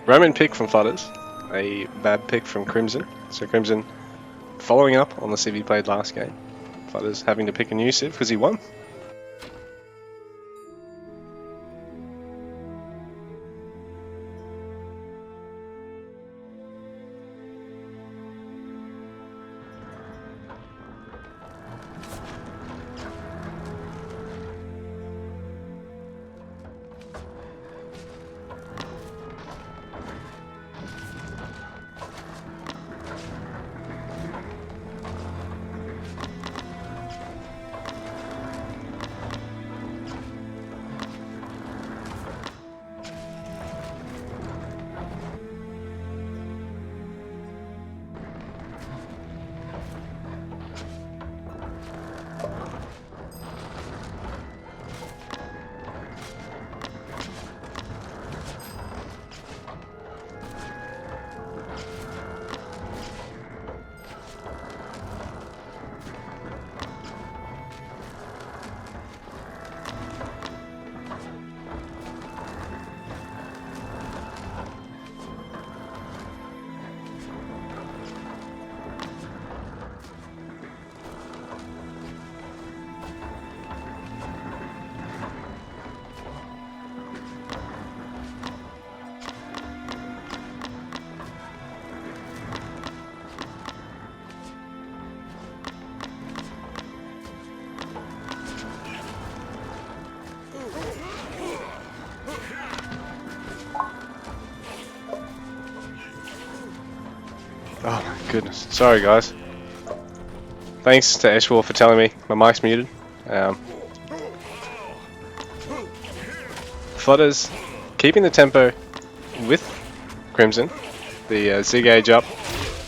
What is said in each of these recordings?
Roman pick from Flutters, a bad pick from Crimson. So Crimson following up on the civ he played last game. Flutters having to pick a new civ because he won. Oh my goodness. Sorry guys. Thanks to Eshwar for telling me my mic's muted. Flutters keeping the tempo with Crimson. The Zig age up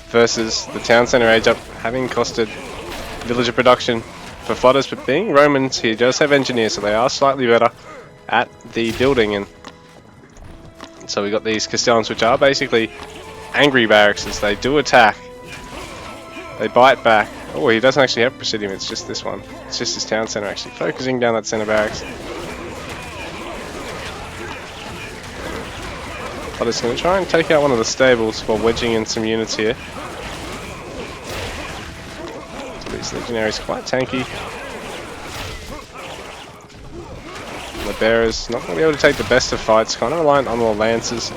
versus the Town Centre age up having costed Villager production for Flutters, but being Romans he does have engineers, so they are slightly better at the building, and so we got these Castellans which are basically angry barracks. As they do attack, they bite back. Oh, he doesn't actually have Presidium, it's just this one. It's just his Town Centre actually focusing down that centre barracks. But it's going to try and take out one of the stables while wedging in some units here. So these legionaries quite tanky. And the bearers not going to be able to take the best of fights, kind of reliant on the lances.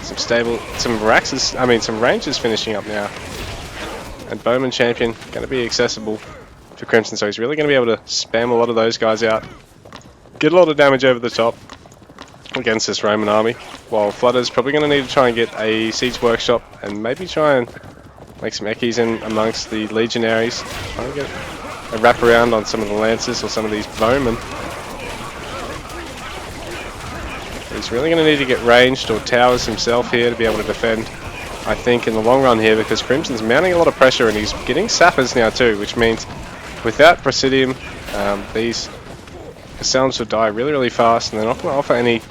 Some rangers finishing up now. And Bowman Champion going to be accessible for Crimson, so he's really going to be able to spam a lot of those guys out. Get a lot of damage over the top against this Roman army, while Flutter's probably going to need to try and get a siege workshop and maybe try and make some eckies in amongst the legionaries. Try and get a wrap around on some of the lances or some of these bowmen. He's really going to need to get ranged or towers himself here to be able to defend, I think, in the long run here, because Crimson's mounting a lot of pressure and he's getting sappers now too, which means without Presidium, these Castellans will die really, really fast, and they're not going to offer any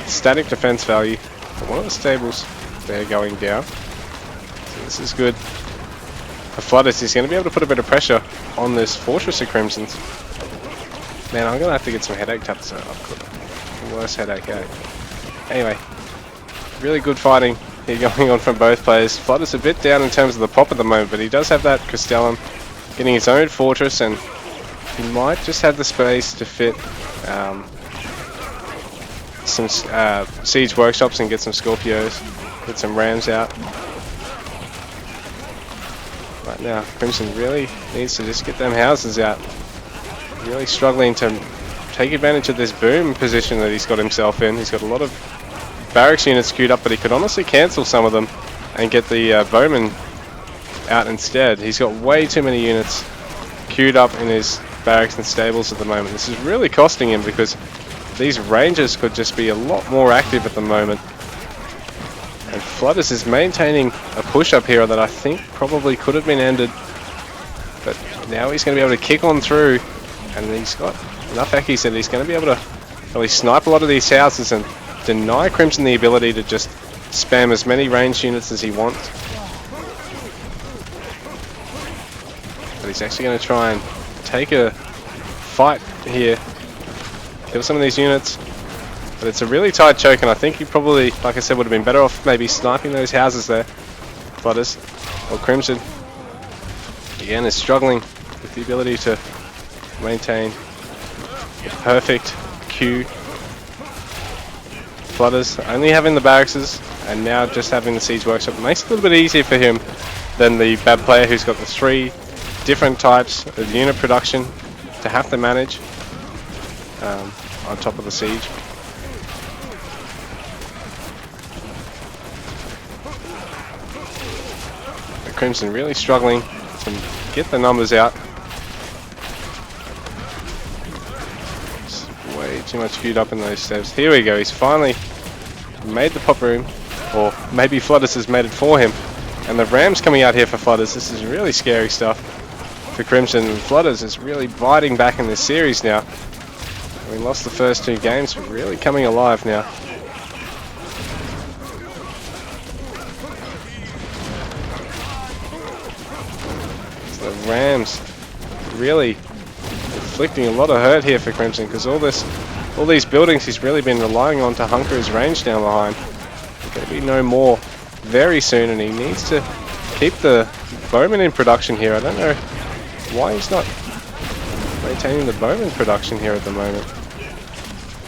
static defense value. But one of the stables, they're going down. So this is good for Flutters. He's going to be able to put a bit of pressure on this fortress of Crimson's. Man, I'm going to have to get some headache tablets. Worst headache, eh? Anyway, really good fighting here going on from both players. Flutter's a bit down in terms of the pop at the moment, but he does have that Castellan getting his own fortress, and he might just have the space to fit some siege workshops and get some Scorpios, get some Rams out. Right now, Crimson really needs to just get them houses out. Really struggling to take advantage of this boom position that he's got himself in. He's got a lot of barracks units queued up, but he could honestly cancel some of them and get the bowmen out instead. He's got way too many units queued up in his barracks and stables at the moment. This is really costing him because these rangers could just be a lot more active at the moment. And Flutters is maintaining a push up here that I think probably could have been ended, but now he's going to be able to kick on through, and he's got enough eckies that he's going to be able to really snipe a lot of these houses and deny Crimson the ability to just spam as many ranged units as he wants. But he's actually going to try and take a fight here, kill some of these units, But it's a really tight choke, and I think he probably, like I said, would have been better off maybe sniping those houses there. Flutters or Crimson again is struggling with the ability to maintain the perfect Q. Flutters only having the barracks and now just having the siege workshop makes it a little bit easier for him than the bad player who's got the 3 different types of unit production to have to manage on top of the siege. The Crimson really struggling to get the numbers out. Way too much queued up in those steps. Here we go, he's finally made the pop room, or maybe Flutters has made it for him. And the Rams coming out here for Flutters. This is really scary stuff for Crimson. And Flutters is really biting back in this series now. We lost the first 2 games, but really coming alive now. So the Rams really inflicting a lot of hurt here for Crimson, because all these buildings he's really been relying on to hunker his range down behind. There's going to be no more very soon, and he needs to keep the bowman in production here. I don't know why he's not maintaining the bowman production here at the moment.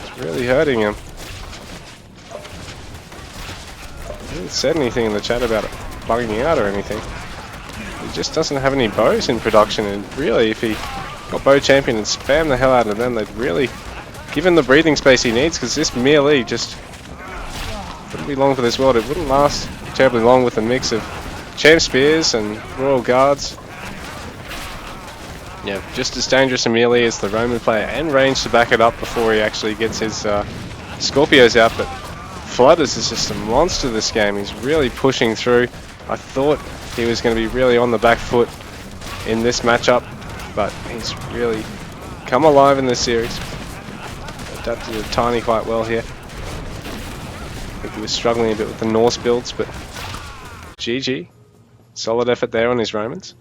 It's really hurting him. He hasn't said anything in the chat about it bugging out or anything. He just doesn't have any bows in production, and really if he got bow champion and spam the hell out of them, they'd really give him the breathing space he needs, because this melee just wouldn't be long for this world. It wouldn't last terribly long with a mix of champ spears and royal guards. Yeah, just as dangerous a melee as the Roman player, and range to back it up before he actually gets his Scorpios out. But Flutters is just a monster this game. He's really pushing through. I thought he was going to be really on the back foot in this matchup, but he's really come alive in this series. Adapted to Tiny quite well here. I think he was struggling a bit with the Norse builds, but GG. Solid effort there on his Romans.